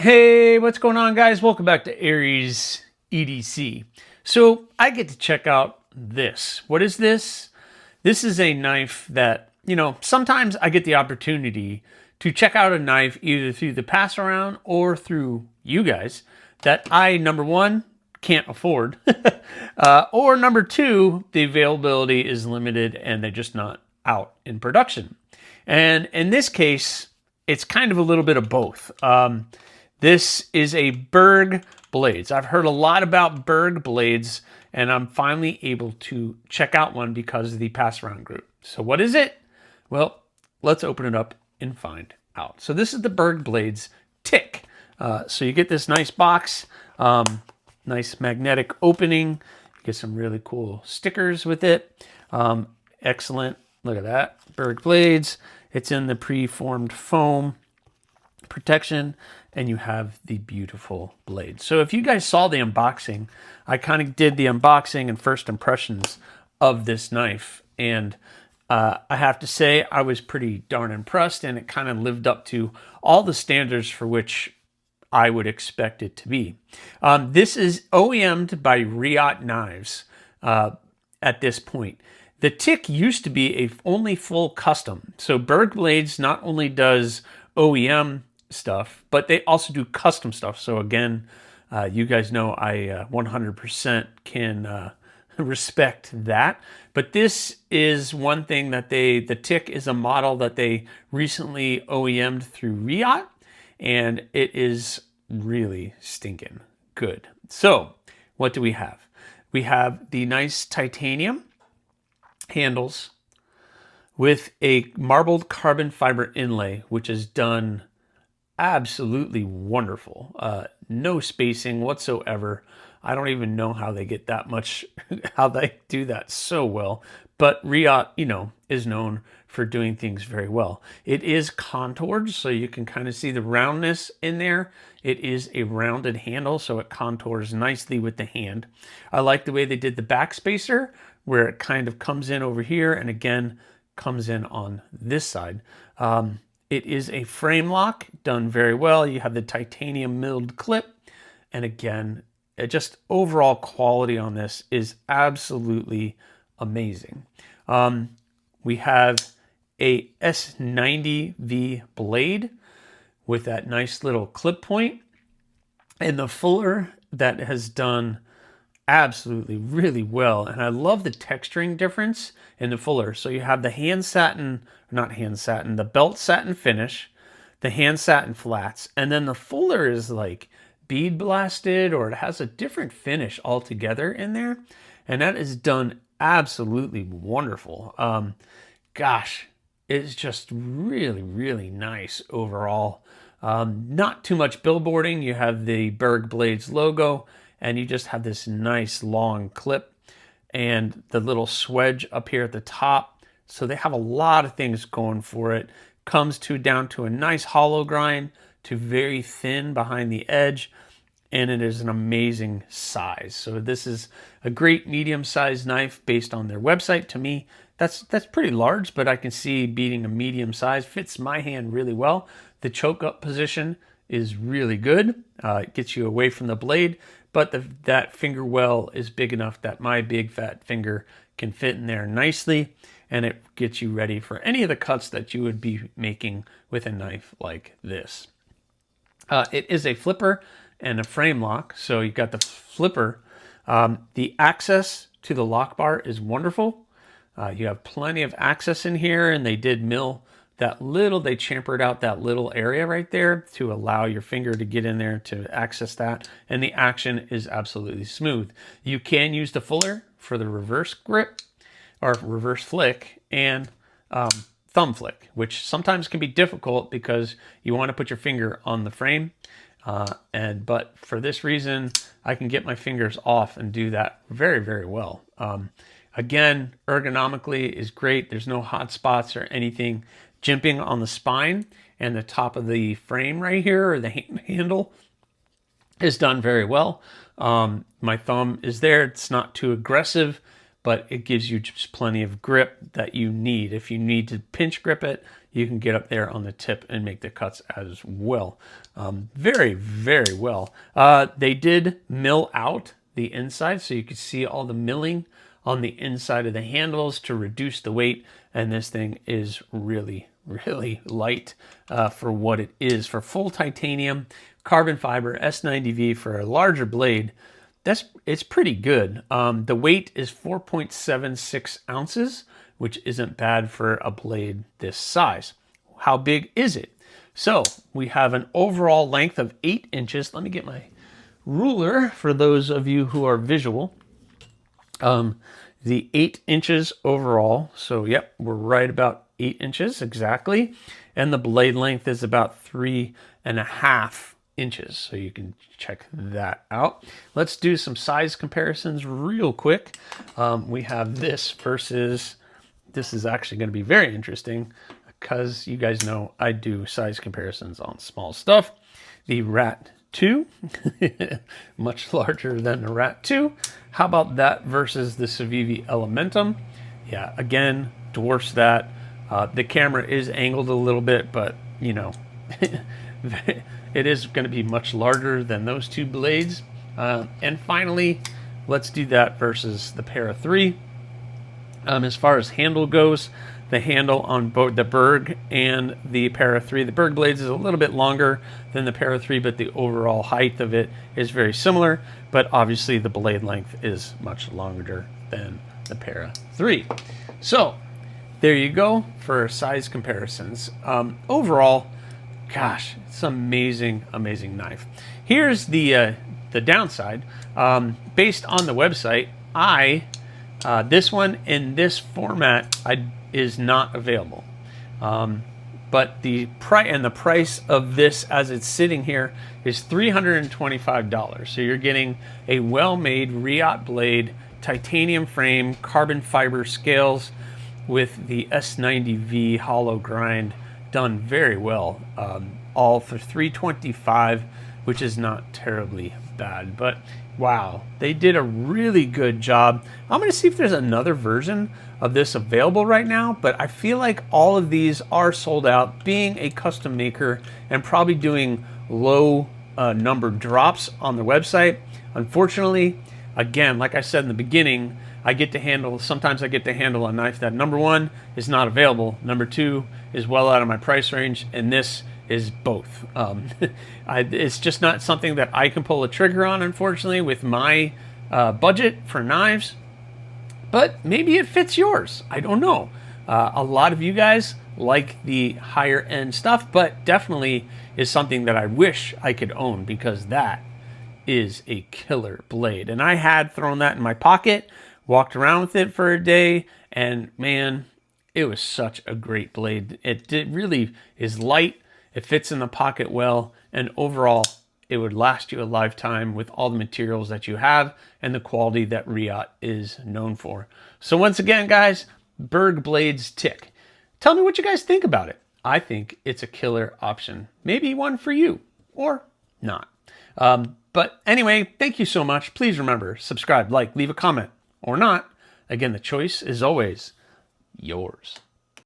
Hey, what's going on, guys? Welcome back to Aries EDC. So I get to check out this. What is this? This is a knife that, sometimes I get the opportunity to check out a knife either through the pass around or through you guys that I, number one, can't afford, or number two, the availability is limited and they're just not out in production. And in this case, it's kind of a little bit of both. This is a Berg Blades. I've heard a lot about Berg Blades, and I'm finally able to check out one because of the pass around group. So what is it? Well, let's open it up and find out. So this is the Berg Blades Tick. So you get this nice box, nice magnetic opening. You get some really cool stickers with it. Excellent. Look at that. Berg Blades. It's in the pre-formed foam protection, and you have the beautiful blade. So if you guys saw the unboxing, I kind of did the unboxing and first impressions of this knife, and I have to say I was pretty darn impressed, and it kind of lived up to all the standards for which I would expect it to be. This is OEM'd by Riot Knives at this point. The Tick used to be a only full custom. So Berg Blades not only does OEM stuff, but they also do custom stuff. So again, you guys know I 100% can respect that. But this is one thing that the Tick is a model that they recently OEM'd through Riot, and it is really stinking good. So what do we have? We have the nice titanium handles with a marbled carbon fiber inlay, which is done absolutely wonderful. No spacing whatsoever. I don't even know how they get that much, how they do that so well. But Riot, is known for doing things very well. It is contoured, so you can kind of see the roundness in there. It is a rounded handle, so it contours nicely with the hand. I like the way they did the back spacer, where it kind of comes in over here and again comes in on this side. It is a frame lock done very well. You have the titanium milled clip, and again, just overall quality on this is absolutely amazing. We have a S90V blade with that nice little clip point, and the fuller that has done absolutely really well. And I love the texturing difference in the fuller. So you have the the belt satin finish, the hand satin flats, and then the fuller is like bead blasted, or it has a different finish altogether in there. And that is done absolutely wonderful. Gosh, it's just really, really nice overall. Not too much billboarding. You have the Berg Blades logo, and you just have this nice long clip and the little swedge up here at the top. So they have a lot of things going for it. Comes down to a nice hollow grind to very thin behind the edge, and it is an amazing size. So this is a great medium-sized knife based on their website. To me, that's pretty large, but I can see beating a medium size. Fits my hand really well. The choke up position is really good. It gets you away from the blade, but that finger well is big enough that my big fat finger can fit in there nicely, and it gets you ready for any of the cuts that you would be making with a knife like this. It is a flipper and a frame lock, so you got the flipper. The access to the lock bar is wonderful. You have plenty of access in here, and they did mill they chamfered out that little area right there to allow your finger to get in there to access that, and the action is absolutely smooth. You can use the fuller for the reverse grip or reverse flick and thumb flick, which sometimes can be difficult because you want to put your finger on the frame. But for this reason, I can get my fingers off and do that very, very well. Again, ergonomically is great. There's no hot spots or anything jimping on the spine, and the top of the frame right here, or the handle, is done very well. My thumb is there. It's not too aggressive, but it gives you just plenty of grip that you need. If you need to pinch grip it, you can get up there on the tip and make the cuts as well. Very, very well. They did mill out the inside, so you can see all the milling on the inside of the handles to reduce the weight, and this thing is really, really light for what it is. For full titanium, carbon fiber, S90V for a larger blade, it's pretty good. The weight is 4.76 ounces, which isn't bad for a blade this size. How big is it? So we have an overall length of 8 inches. Let me get my ruler for those of you who are visual. The 8 inches overall. So yep, we're right about 8 inches exactly. And the blade length is about 3.5 inches. So you can check that out. Let's do some size comparisons real quick. We have this versus, this is actually going to be very interesting because you guys know I do size comparisons on small stuff. The Rat 2, much larger than the Rat 2. How about that versus the Civivi Elementum? Yeah, again, dwarfs that. The camera is angled a little bit, but you know, it is going to be much larger than those two blades. And finally, let's do that versus the Para 3. As far as handle goes, the handle on both the Berg and the Para 3, the Berg Blades is a little bit longer than the Para 3, but the overall height of it is very similar. But obviously the blade length is much longer than the Para 3. So there you go for size comparisons. Overall, gosh, it's an amazing, amazing knife. Here's the downside. Based on the website, this one in this format is not available. But the price of this as it's sitting here is $325. So you're getting a well-made Riot blade, titanium frame, carbon fiber scales with the S90V hollow grind done very well. All for $325, which is not terribly bad. But wow, they did a really good job. I'm going to see if there's another version of this available right now, but I feel like all of these are sold out. Being a custom maker and probably doing low number drops on the website, unfortunately, again, like I said in the beginning, sometimes I get to handle a knife that, number one, is not available, number two, is well out of my price range, and this is both. It's just not something that I can pull a trigger on, unfortunately, with my budget for knives. But maybe it fits yours. I don't know. A lot of you guys like the higher end stuff, but definitely is something that I wish I could own, because that is a killer blade. And I had thrown that in my pocket, walked around with it for a day, and man, it was such a great blade. It really is light. It fits in the pocket well, and overall, it would last you a lifetime with all the materials that you have and the quality that Riot is known for. So once again, guys, Berg Blades tick. Tell me what you guys think about it. I think it's a killer option. Maybe one for you, or not. But anyway, thank you so much. Please remember, subscribe, like, leave a comment, or not. Again, the choice is always yours.